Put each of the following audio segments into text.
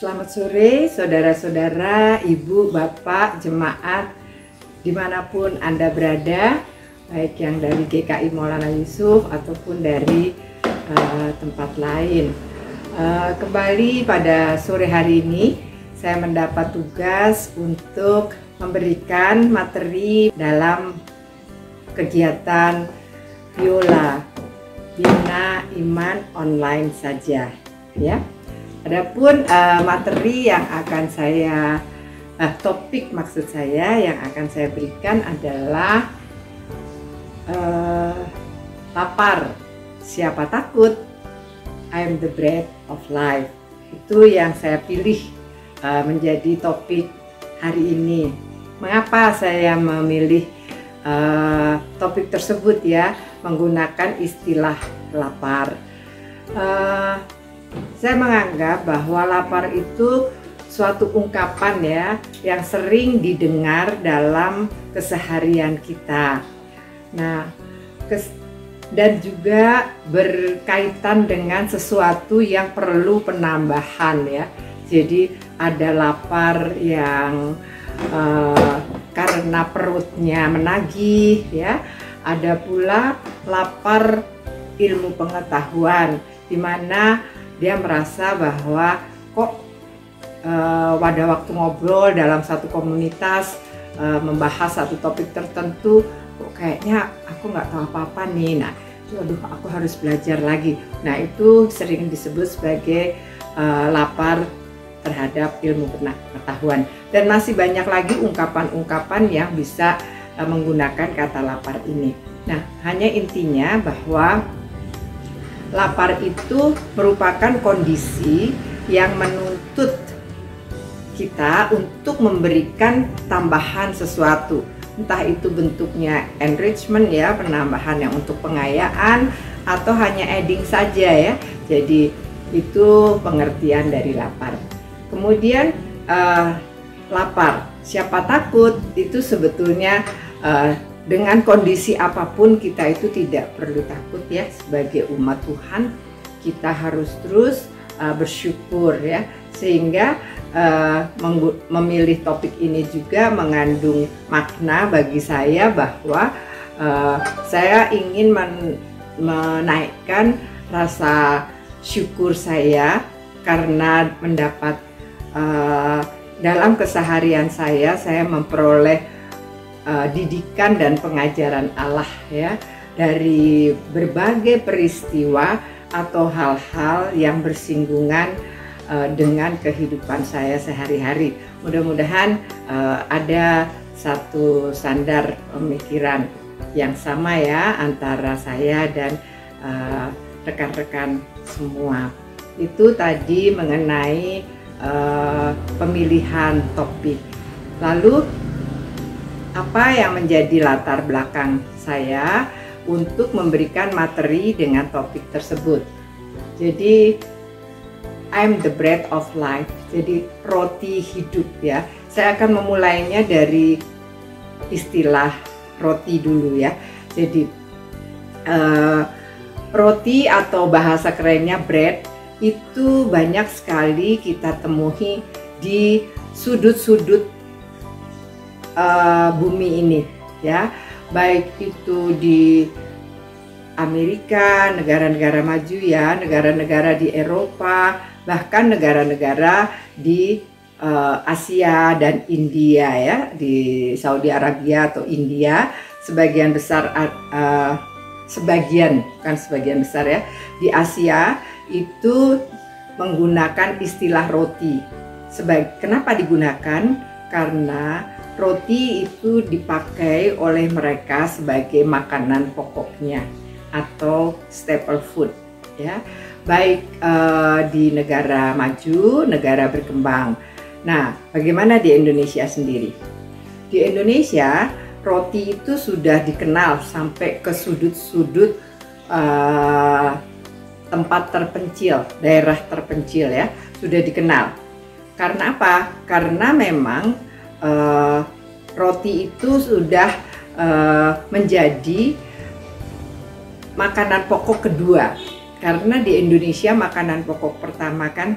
Selamat sore saudara-saudara, ibu, bapak, jemaat dimanapun Anda berada, baik yang dari GKI Maulana Yusuf ataupun dari tempat lain. Kembali pada sore hari ini saya mendapat tugas untuk memberikan materi dalam kegiatan Biola Bina Iman online saja, ya. Adapun materi yang akan saya topik maksud saya yang akan saya berikan adalah lapar siapa takut, I am the bread of life. Itu yang saya pilih menjadi topik hari ini. Mengapa saya memilih topik tersebut, ya, menggunakan istilah lapar? Saya menganggap bahwa lapar itu suatu ungkapan, ya, yang sering didengar dalam keseharian kita. Nah, dan juga berkaitan dengan sesuatu yang perlu penambahan, ya. Jadi ada lapar yang karena perutnya menagih, ya. Ada pula lapar ilmu pengetahuan, di mana dia merasa bahwa kok pada waktu ngobrol dalam satu komunitas membahas satu topik tertentu, kok kayaknya aku nggak tahu apa-apa nih. Nah, aduh, aku harus belajar lagi. Nah, itu sering disebut sebagai lapar terhadap ilmu pengetahuan. Dan masih banyak lagi ungkapan-ungkapan yang bisa menggunakan kata lapar ini. Nah, hanya intinya bahwa lapar itu merupakan kondisi yang menuntut kita untuk memberikan tambahan sesuatu. Entah itu bentuknya enrichment, ya, penambahan yang untuk pengayaan, atau hanya adding saja, ya. Jadi itu pengertian dari lapar. Kemudian lapar siapa takut itu sebetulnya dengan kondisi apapun kita itu tidak perlu takut, ya. Sebagai umat Tuhan kita harus terus bersyukur, ya. Sehingga memilih topik ini juga mengandung makna bagi saya bahwa saya ingin menaikkan rasa syukur saya karena mendapat dalam keseharian saya memperoleh didikan dan pengajaran Allah, ya, dari berbagai peristiwa atau hal-hal yang bersinggungan dengan kehidupan saya sehari-hari. Mudah-mudahan ada satu standar pemikiran yang sama, ya, antara saya dan rekan-rekan semua. Itu tadi mengenai pemilihan topik. Lalu apa yang menjadi latar belakang saya untuk memberikan materi dengan topik tersebut? Jadi I'm the bread of life, jadi roti hidup, ya. Saya akan memulainya dari istilah roti dulu, ya. Jadi roti atau bahasa kerennya bread itu banyak sekali kita temui di sudut-sudut bumi ini, ya, baik itu di Amerika, negara-negara maju, ya, negara-negara di Eropa, bahkan negara-negara di Asia dan India, ya, di Saudi Arabia atau India, sebagian besar bukan sebagian besar, ya, di Asia itu menggunakan istilah roti. Kenapa digunakan? Karena roti itu dipakai oleh mereka sebagai makanan pokoknya atau staple food, ya, baik di negara maju, negara berkembang. Nah, bagaimana di Indonesia sendiri? Di Indonesia roti itu sudah dikenal sampai ke sudut-sudut tempat terpencil, daerah terpencil, ya, sudah dikenal. Karena apa? Karena memang roti itu sudah menjadi makanan pokok kedua. Karena di Indonesia makanan pokok pertama kan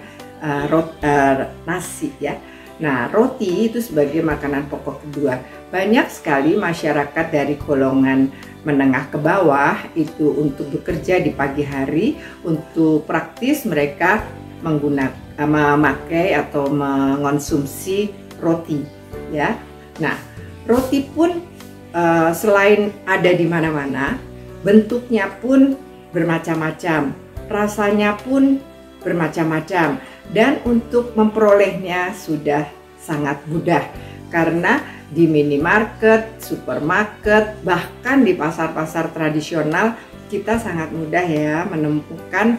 nasi ya. Nah, roti itu sebagai makanan pokok kedua. Banyak sekali masyarakat dari golongan menengah ke bawah itu untuk bekerja di pagi hari, untuk praktis mereka memakai atau mengonsumsi roti ya. Nah, roti pun selain ada di mana-mana, bentuknya pun bermacam-macam, rasanya pun bermacam-macam, dan untuk memperolehnya sudah sangat mudah karena di minimarket, supermarket, bahkan di pasar-pasar tradisional kita sangat mudah ya menemukan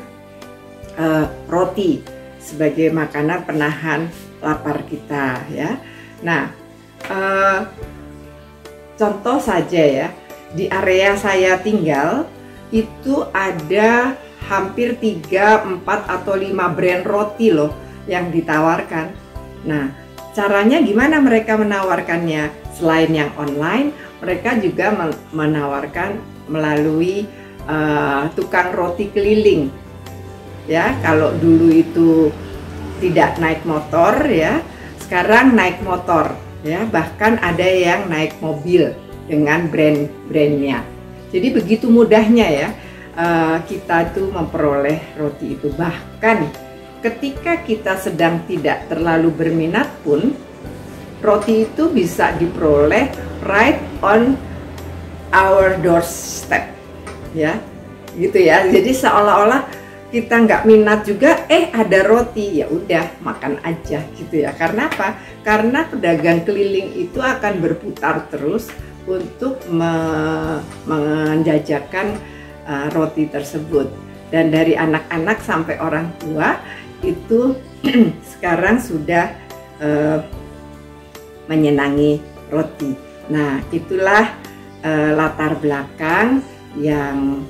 roti sebagai makanan penahan lapar kita ya. Nah, contoh saja ya, di area saya tinggal itu ada hampir 3, 4 atau 5 brand roti loh yang ditawarkan. Nah, caranya gimana mereka menawarkannya? Selain yang online, mereka juga menawarkan melalui tukang roti keliling. Ya, kalau dulu itu tidak naik motor ya, sekarang naik motor ya, bahkan ada yang naik mobil dengan brand-brandnya. Jadi begitu mudahnya ya kita tuh memperoleh roti itu. Bahkan ketika kita sedang tidak terlalu berminat pun, roti itu bisa diperoleh right on our doorstep ya, gitu ya. Jadi seolah-olah kita nggak minat juga, ada roti, ya udah makan aja gitu ya. Karena apa? Karena pedagang keliling itu akan berputar terus untuk menjajakan roti tersebut. Dan dari anak-anak sampai orang tua itu sekarang sudah menyenangi roti. Nah, itulah latar belakang yang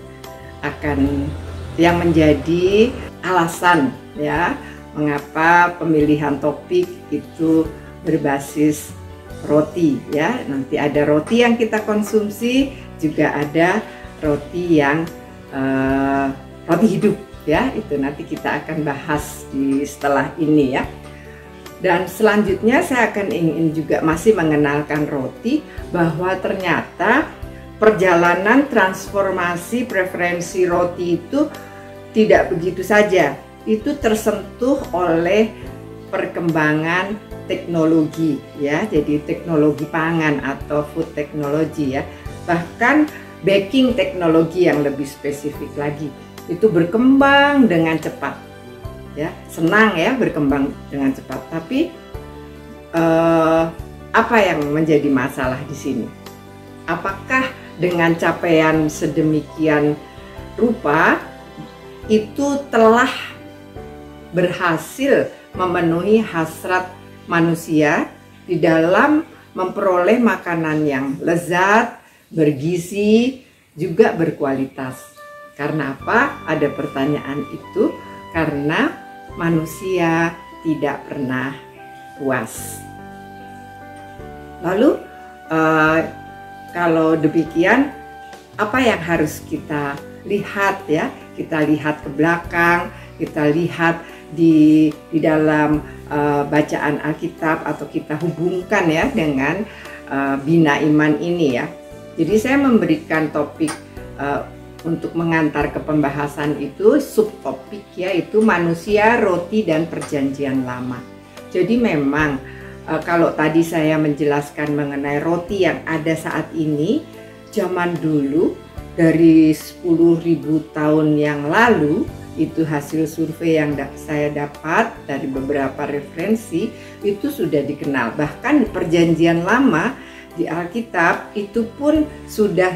menjadi alasan ya mengapa pemilihan topik itu berbasis roti ya. Nanti ada roti yang kita konsumsi, juga ada roti yang roti hidup ya. Itu nanti kita akan bahas setelah ini ya. Dan selanjutnya saya akan ingin juga masih mengenalkan roti, bahwa ternyata perjalanan transformasi preferensi roti itu tidak begitu saja. Itu tersentuh oleh perkembangan teknologi ya. Jadi teknologi pangan atau food technology ya. Bahkan baking teknologi yang lebih spesifik lagi itu berkembang dengan cepat ya. Senang ya berkembang dengan cepat, tapi apa yang menjadi masalah di sini? Apakah dengan capaian sedemikian rupa itu telah berhasil memenuhi hasrat manusia di dalam memperoleh makanan yang lezat, bergizi, juga berkualitas? Karena apa? Ada pertanyaan itu karena manusia tidak pernah puas. Lalu kalau demikian, apa yang harus kita lihat ya? Kita lihat ke belakang, kita lihat di dalam bacaan Alkitab, atau kita hubungkan ya dengan Bina Iman ini ya. Jadi saya memberikan topik untuk mengantar ke pembahasan itu, subtopik yaitu manusia, roti, dan perjanjian lama. Jadi memang kalau tadi saya menjelaskan mengenai roti yang ada saat ini, zaman dulu dari 10.000 tahun yang lalu, itu hasil survei yang saya dapat dari beberapa referensi, itu sudah dikenal. Bahkan di perjanjian lama di Alkitab itu pun sudah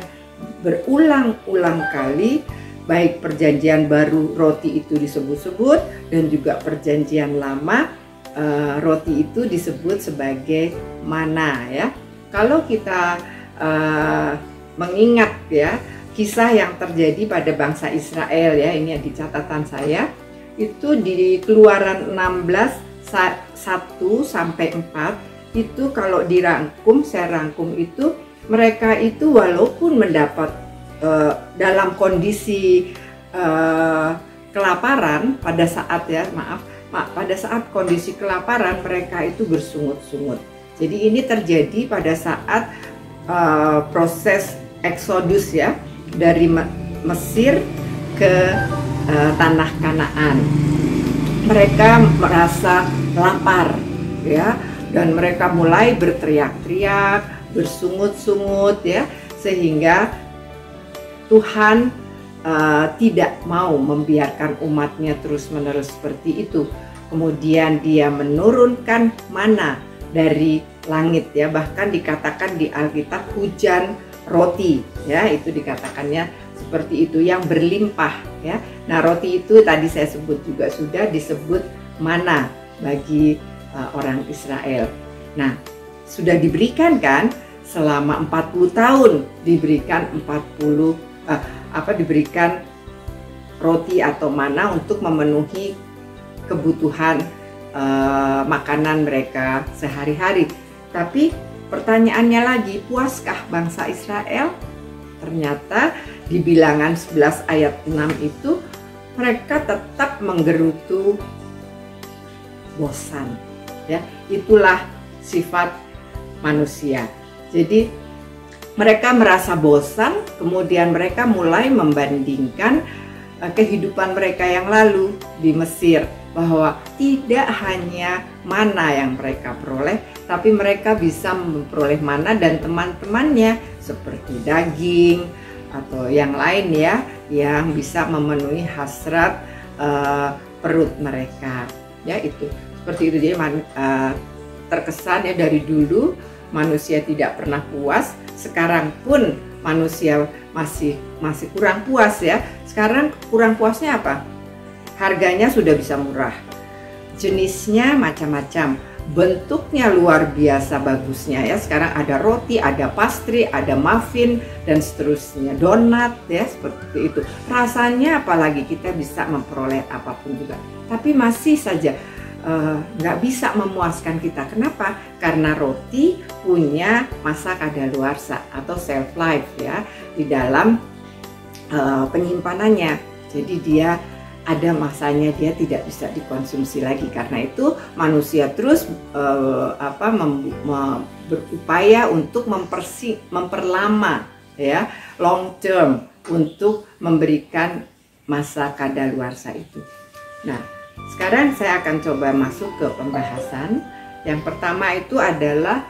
berulang-ulang kali, baik perjanjian baru roti itu disebut-sebut, dan juga perjanjian lama roti itu disebut sebagai mana ya. Kalau kita mengingat ya kisah yang terjadi pada bangsa Israel ya, ini yang di catatan saya, itu di Keluaran 16 1 sampai 4 itu kalau dirangkum, saya rangkum itu, mereka itu walaupun mendapat dalam kondisi kelaparan pada saat ya, pada saat kondisi kelaparan mereka itu bersungut-sungut. Jadi ini terjadi pada saat proses eksodus ya, dari Mesir ke tanah Kanaan. Mereka merasa lapar ya, dan mereka mulai berteriak-teriak, bersungut-sungut ya, sehingga Tuhan tidak mau membiarkan umatnya terus-menerus seperti itu. Kemudian dia menurunkan mana dari langit ya, bahkan dikatakan di Alkitab hujan roti ya, itu dikatakannya seperti itu, yang berlimpah ya. Nah, roti itu tadi saya sebut juga sudah disebut mana bagi orang Israel. Nah, sudah diberikan kan selama 40 tahun, diberikan diberikan roti atau mana untuk memenuhi kebutuhan makanan mereka sehari-hari. Tapi pertanyaannya lagi, puaskah bangsa Israel? Ternyata di Bilangan 11 ayat 6 itu mereka tetap menggerutu bosan ya. Itulah sifat manusia. Jadi mereka merasa bosan, kemudian mereka mulai membandingkan kehidupan mereka yang lalu di Mesir, bahwa tidak hanya mana yang mereka peroleh, tapi mereka bisa memperoleh mana dan teman-temannya seperti daging atau yang lain ya, yang bisa memenuhi hasrat perut mereka ya. Itu seperti itu. Jadi terkesan ya, dari dulu manusia tidak pernah puas, sekarang pun manusia masih kurang puas ya. Sekarang kurang puasnya apa? Harganya sudah bisa murah, jenisnya macam-macam, bentuknya luar biasa bagusnya ya. Sekarang ada roti, ada pastry, ada muffin dan seterusnya, donat ya, seperti itu. Rasanya apalagi kita bisa memperoleh apapun juga, tapi masih saja nggak bisa memuaskan kita. Kenapa? Karena roti punya masa kadaluarsa atau shelf life ya di dalam penyimpanannya. Jadi dia ada masanya, dia tidak bisa dikonsumsi lagi. Karena itu manusia terus berupaya untuk memperlama ya, long term, untuk memberikan masa kadaluarsa itu. Nah, sekarang saya akan coba masuk ke pembahasan. Yang pertama itu adalah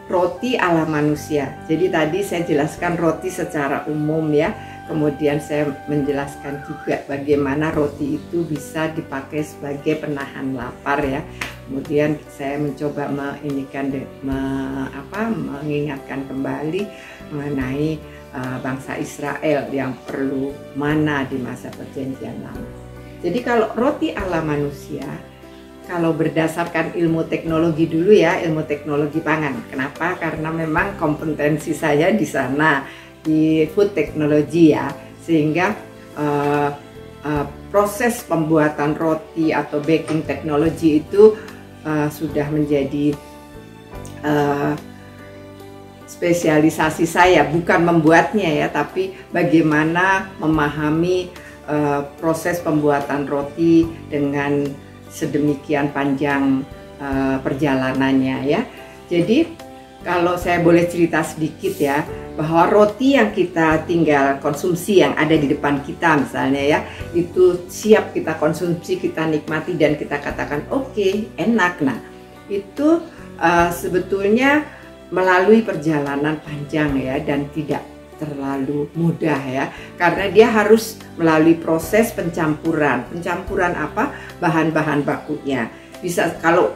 roti ala manusia. Jadi tadi saya jelaskan roti secara umum ya. Kemudian saya menjelaskan juga bagaimana roti itu bisa dipakai sebagai penahan lapar ya. Kemudian saya mencoba mengingatkan kembali mengenai bangsa Israel yang perlu mana di masa perjanjian lama. Jadi kalau roti ala manusia, kalau berdasarkan ilmu teknologi dulu ya, ilmu teknologi pangan. Kenapa? Karena memang kompetensi saya di sana, di food technology ya, sehingga proses pembuatan roti atau baking technology itu sudah menjadi spesialisasi saya. Bukan membuatnya ya, tapi bagaimana memahami proses pembuatan roti dengan sedemikian panjang perjalanannya ya. Jadi kalau saya boleh cerita sedikit ya, bahwa roti yang kita tinggal konsumsi yang ada di depan kita misalnya ya, itu siap kita konsumsi, kita nikmati dan kita katakan oke, enak. Nah itu sebetulnya melalui perjalanan panjang ya, dan tidak terlalu mudah ya, karena dia harus melalui proses pencampuran. Pencampuran apa? Bahan-bahan bakunya. Bisa kalau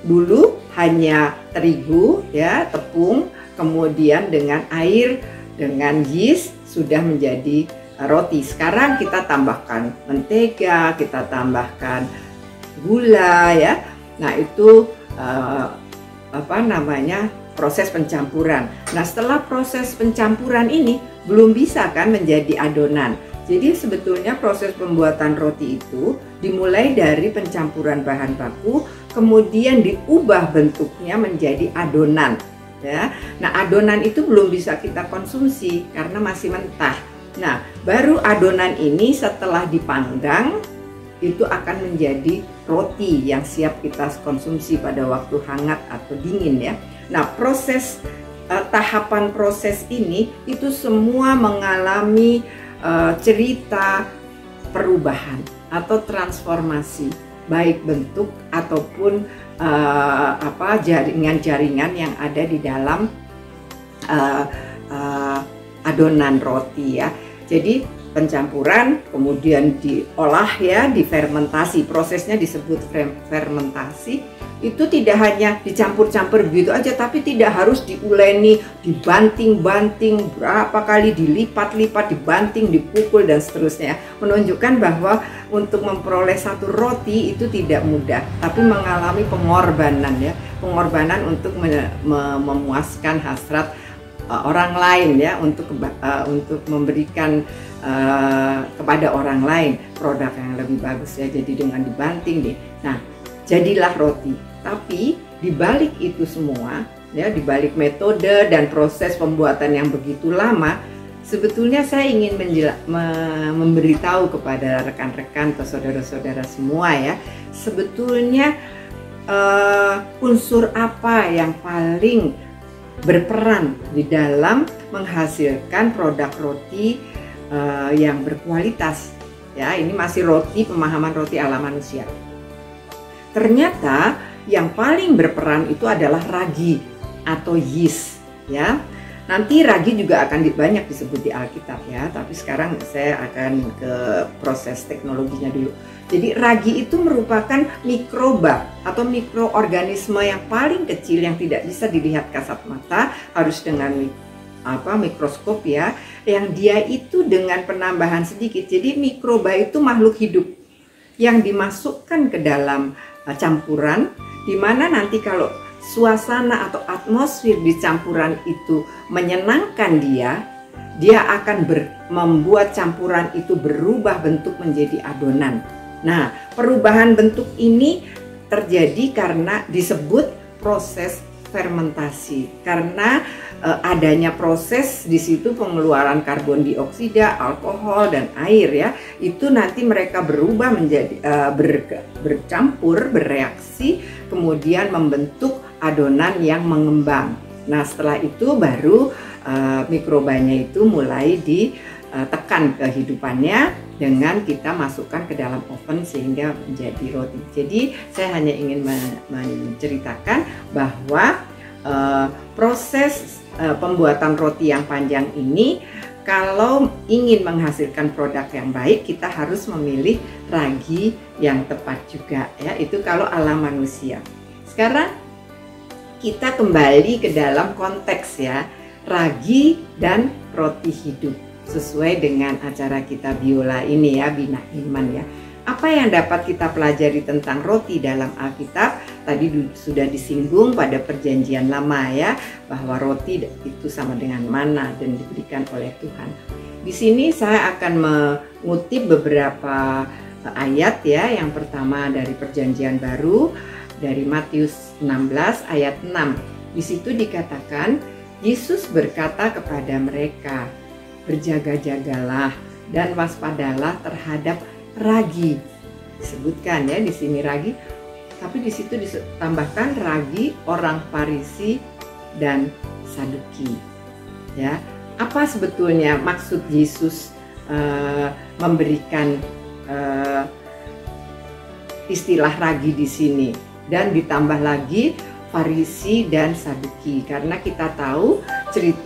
dulu hanya terigu ya, tepung, kemudian dengan air, dengan yeast sudah menjadi roti. Sekarang kita tambahkan mentega, kita tambahkan gula ya. Nah itu proses pencampuran. Nah setelah proses pencampuran ini belum bisa kan menjadi adonan. Jadi sebetulnya proses pembuatan roti itu dimulai dari pencampuran bahan baku, kemudian diubah bentuknya menjadi adonan ya. Nah adonan itu belum bisa kita konsumsi karena masih mentah. Nah baru adonan ini setelah dipanggang itu akan menjadi roti yang siap kita konsumsi pada waktu hangat atau dingin ya. Nah, tahapan proses ini itu semua mengalami cerita perubahan atau transformasi, baik bentuk ataupun jaringan-jaringan yang ada di dalam adonan roti ya. Jadi pencampuran kemudian diolah ya, difermentasi. Prosesnya disebut fermentasi. Itu tidak hanya dicampur-campur begitu aja, tapi tidak harus diuleni, dibanting-banting berapa kali, dilipat-lipat, dibanting, dipukul dan seterusnya. Menunjukkan bahwa untuk memperoleh satu roti itu tidak mudah, tapi mengalami pengorbanan ya, pengorbanan untuk memuaskan hasrat orang lain ya, untuk memberikan kepada orang lain produk yang lebih bagus ya. Jadi dengan dibanting deh, nah jadilah roti. Tapi dibalik itu semua ya, dibalik metode dan proses pembuatan yang begitu lama, sebetulnya saya ingin memberitahu kepada rekan-rekan atau saudara-saudara semua ya, sebetulnya unsur apa yang paling berperan di dalam menghasilkan produk roti yang berkualitas ya. Ini masih roti, pemahaman roti ala manusia. Ternyata yang paling berperan itu adalah ragi atau yeast ya. Nanti ragi juga akan banyak disebut di Alkitab ya, tapi sekarang saya akan ke proses teknologinya dulu. Jadi ragi itu merupakan mikroba atau mikroorganisme yang paling kecil yang tidak bisa dilihat kasat mata, harus dengan mikroskop ya, yang dia itu dengan penambahan sedikit. Jadi mikroba itu makhluk hidup yang dimasukkan ke dalam campuran, di mana nanti kalau suasana atau atmosfer di campuran itu menyenangkan dia akan membuat campuran itu berubah bentuk menjadi adonan. Nah, perubahan bentuk ini terjadi karena disebut proses fermentasi, karena adanya proses di situ pengeluaran karbon dioksida, alkohol dan air ya, itu nanti mereka berubah menjadi bercampur, bereaksi, kemudian membentuk adonan yang mengembang. Nah, setelah itu baru mikrobanya itu mulai ditekan kehidupannya dengan kita masukkan ke dalam oven sehingga menjadi roti. Jadi saya hanya ingin menceritakan bahwa proses pembuatan roti yang panjang ini, kalau ingin menghasilkan produk yang baik, kita harus memilih ragi yang tepat juga ya. Itu kalau ala manusia. Sekarang kita kembali ke dalam konteks ya, ragi dan roti hidup, sesuai dengan acara kita Biola ini ya, Bina Iman ya. Apa yang dapat kita pelajari tentang roti dalam Alkitab? Tadi sudah disinggung pada Perjanjian Lama ya, bahwa roti itu sama dengan mana dan diberikan oleh Tuhan. Di sini saya akan mengutip beberapa ayat ya. Yang pertama dari Perjanjian Baru, dari Matius 16 ayat 6. Di situ dikatakan, Yesus berkata kepada mereka, berjaga-jagalah dan waspadalah terhadap ragi. Disebutkan ya di sini ragi, tapi di situ ditambahkan ragi orang Farisi dan Saduki. Ya, apa sebetulnya maksud Yesus memberikan istilah ragi di sini dan ditambah lagi Farisi dan Saduki? Karena kita tahu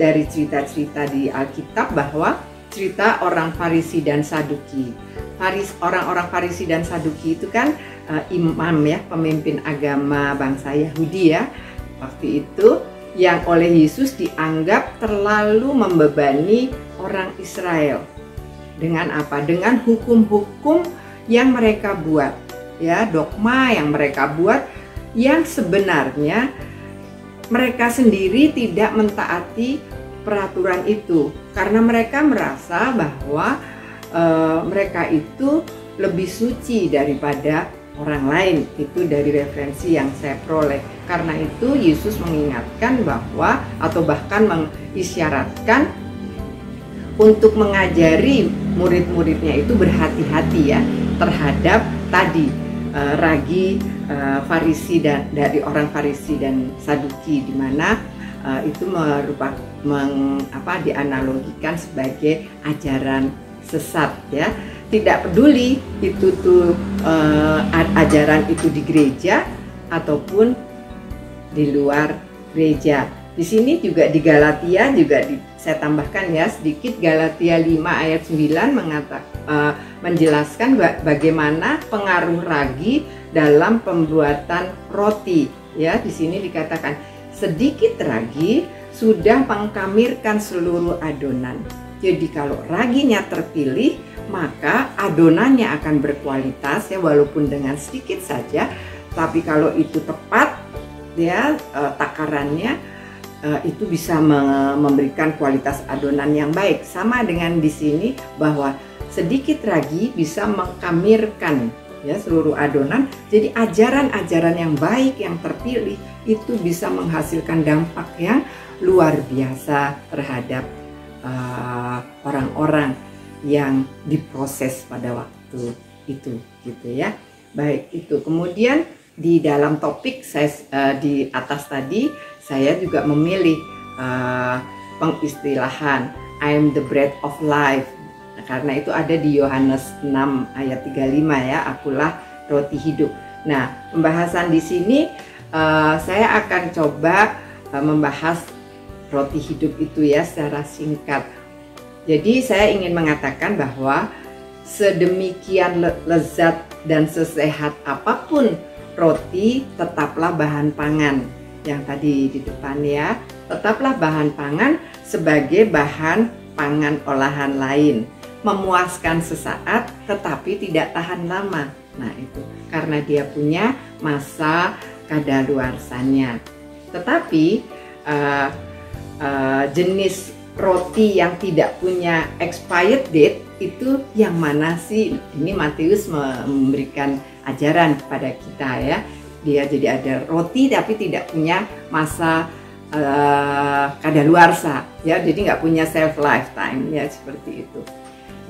dari cerita-cerita di Alkitab bahwa cerita orang Farisi dan Saduki. Orang-orang Farisi dan Saduki itu kan imam ya, pemimpin agama bangsa Yahudi ya. Waktu itu yang oleh Yesus dianggap terlalu membebani orang Israel. Dengan apa? Dengan hukum-hukum yang mereka buat ya, dogma yang mereka buat, yang sebenarnya mereka sendiri tidak mentaati peraturan itu, karena mereka merasa bahwa mereka itu lebih suci daripada orang lain. Itu dari referensi yang saya peroleh. Karena itu Yesus mengingatkan bahwa, atau bahkan mengisyaratkan untuk mengajari murid-muridnya itu berhati-hati ya terhadap tadi ragi Farisi dan dari orang Farisi dan Saduki, di mana itu merupakan dianalogikan sebagai ajaran sesat ya. Tidak peduli itu tuh ajaran itu di gereja ataupun di luar gereja. Di sini juga di Galatia juga saya tambahkan ya sedikit, Galatia 5 ayat 9 menjelaskan bagaimana pengaruh ragi dalam pembuatan roti ya. Di sini dikatakan sedikit ragi sudah mengkamirkan seluruh adonan. Jadi kalau raginya terpilih, maka adonannya akan berkualitas ya, walaupun dengan sedikit saja. Tapi kalau itu tepat ya takarannya, itu bisa memberikan kualitas adonan yang baik. Sama dengan di sini bahwa sedikit ragi bisa mengkamirkan ya seluruh adonan. Jadi ajaran-ajaran yang baik yang terpilih itu bisa menghasilkan dampak yang luar biasa terhadap orang-orang yang diproses pada waktu itu gitu ya. Baik, itu kemudian di dalam topik saya di atas tadi saya juga memilih pengistilahan I am the bread of life. Nah, karena itu ada di Yohanes 6 ayat 35 ya, akulah roti hidup. Nah, pembahasan di sini saya akan coba membahas roti hidup itu ya secara singkat. Jadi saya ingin mengatakan bahwa sedemikian lezat dan sesehat apapun roti, tetaplah bahan pangan. Yang tadi di depan ya, tetaplah bahan pangan sebagai bahan pangan olahan lain. Memuaskan sesaat tetapi tidak tahan lama. Nah itu karena dia punya masa kadaluarsanya. Tetapi jenis roti yang tidak punya expired date itu yang mana sih? Ini Matius memberikan ajaran kepada kita ya. Dia jadi ada roti tapi tidak punya masa kadaluarsa ya, jadi nggak punya shelf lifetime ya, seperti itu.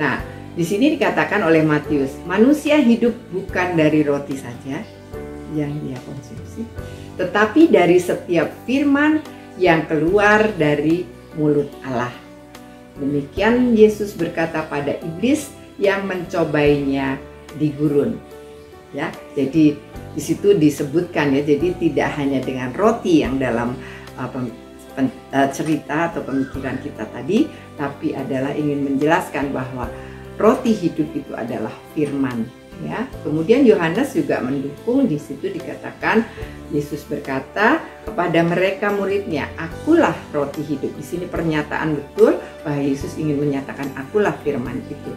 Nah di sini dikatakan oleh Matius, manusia hidup bukan dari roti saja yang dia konsumsi, tetapi dari setiap firman yang keluar dari mulut Allah. Demikian Yesus berkata pada iblis yang mencobainya di gurun. Ya, jadi di situ disebutkan ya, jadi tidak hanya dengan roti yang dalam cerita atau pemikiran kita tadi, tapi adalah ingin menjelaskan bahwa roti hidup itu adalah firman. Ya, kemudian Yohanes juga mendukung, di situ dikatakan Yesus berkata kepada mereka muridnya, akulah roti hidup. Di sini pernyataan betul bahwa Yesus ingin menyatakan akulah firman itu.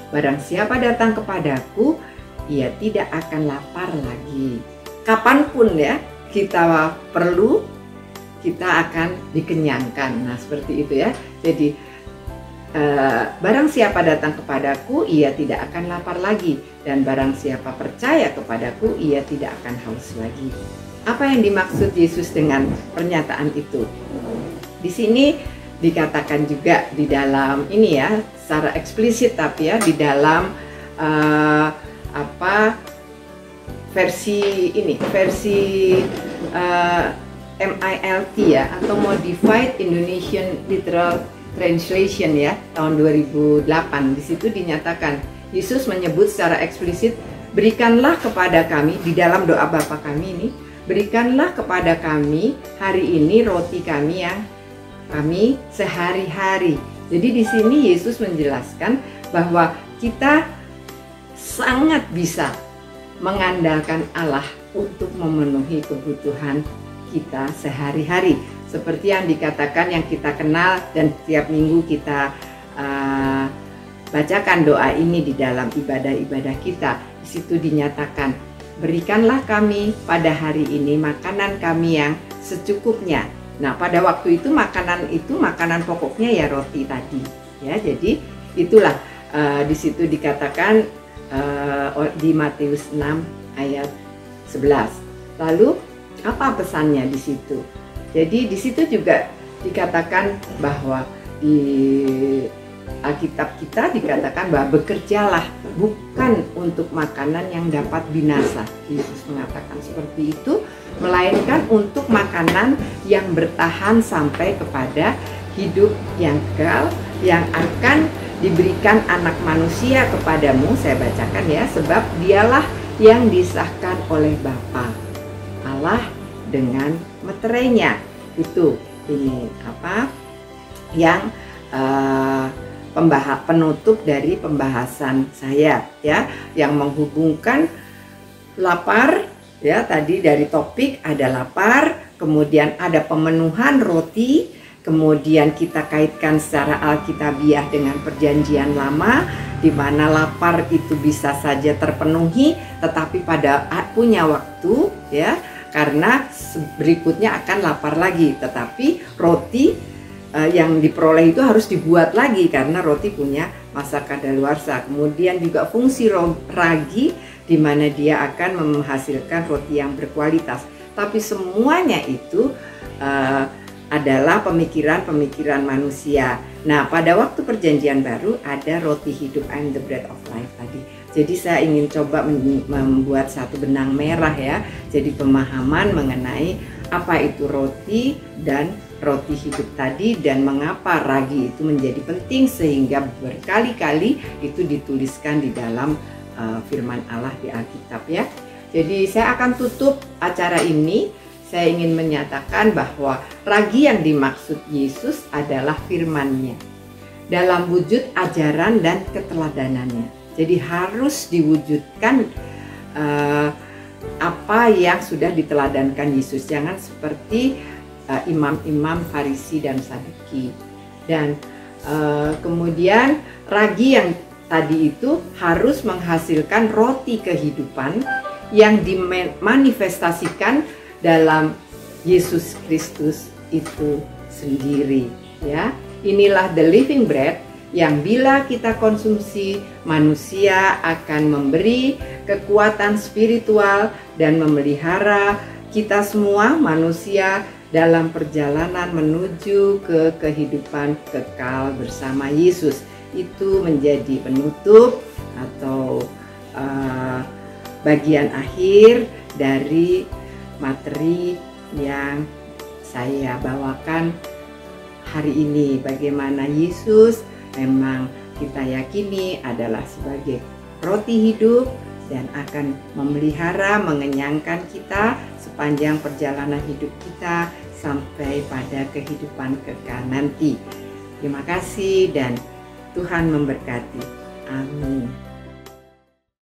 Barang siapa datang kepadaku, ia tidak akan lapar lagi. Kapanpun ya kita perlu, kita akan dikenyangkan. Nah seperti itu ya. Jadi barang siapa datang kepadaku, ia tidak akan lapar lagi. Dan barang siapa percaya kepadaku, ia tidak akan haus lagi. Apa yang dimaksud Yesus dengan pernyataan itu? Di sini dikatakan juga di dalam ini ya, secara eksplisit tapi ya, di dalam versi MILT ya, atau Modified Indonesian Literal Translation ya, tahun 2008. Di situ dinyatakan Yesus menyebut secara eksplisit, berikanlah kepada kami, di dalam doa Bapa kami ini, berikanlah kepada kami hari ini roti kami yang kami sehari-hari. Jadi di sini Yesus menjelaskan bahwa kita sangat bisa mengandalkan Allah untuk memenuhi kebutuhan kita sehari-hari. Seperti yang dikatakan, yang kita kenal dan setiap minggu kita bacakan doa ini di dalam ibadah-ibadah kita. Di situ dinyatakan, berikanlah kami pada hari ini makanan kami yang secukupnya. Nah, pada waktu itu makanan pokoknya ya roti tadi. Ya, jadi itulah di situ dikatakan di Matius 6 ayat 11. Lalu apa pesannya di situ? Jadi di situ juga dikatakan bahwa di Alkitab kita dikatakan bahwa bekerjalah bukan untuk makanan yang dapat binasa. Yesus mengatakan seperti itu, melainkan untuk makanan yang bertahan sampai kepada hidup yang kekal yang akan diberikan anak manusia kepadamu. Saya bacakan ya, sebab dialah yang disahkan oleh Bapa Allah dengan meterainya. Itu ini apa yang penutup dari pembahasan saya ya, yang menghubungkan lapar ya. Tadi dari topik ada lapar, kemudian ada pemenuhan roti, kemudian kita kaitkan secara alkitabiah dengan perjanjian lama, di mana lapar itu bisa saja terpenuhi tetapi pada punya waktu ya, karena berikutnya akan lapar lagi, tetapi roti yang diperoleh itu harus dibuat lagi karena roti punya masa kadaluarsa. Kemudian juga fungsi ragi di mana dia akan menghasilkan roti yang berkualitas. Tapi semuanya itu adalah pemikiran-pemikiran manusia. Nah, pada waktu perjanjian baru ada roti hidup, and the bread of life tadi. Jadi saya ingin coba membuat satu benang merah ya. Jadi pemahaman mengenai apa itu roti dan roti hidup tadi, dan mengapa ragi itu menjadi penting, sehingga berkali-kali itu dituliskan di dalam firman Allah di Alkitab ya. Jadi saya akan tutup acara ini. Saya ingin menyatakan bahwa ragi yang dimaksud Yesus adalah firman-Nya dalam wujud ajaran dan keteladanannya. Jadi harus diwujudkan apa yang sudah diteladankan Yesus. Jangan seperti imam-imam Farisi dan Saduki. Dan kemudian ragi yang tadi itu harus menghasilkan roti kehidupan yang dimanifestasikan dalam Yesus Kristus itu sendiri ya. Inilah the living bread yang bila kita konsumsi, manusia akan memberi kekuatan spiritual dan memelihara kita semua manusia dalam perjalanan menuju ke kehidupan kekal bersama Yesus. Itu menjadi penutup atau bagian akhir dari materi yang saya bawakan hari ini. Bagaimana Yesus memang kita yakini adalah sebagai roti hidup dan akan memelihara, mengenyangkan kita sepanjang perjalanan hidup kita sampai pada kehidupan kekal nanti. Terima kasih dan Tuhan memberkati. Amin.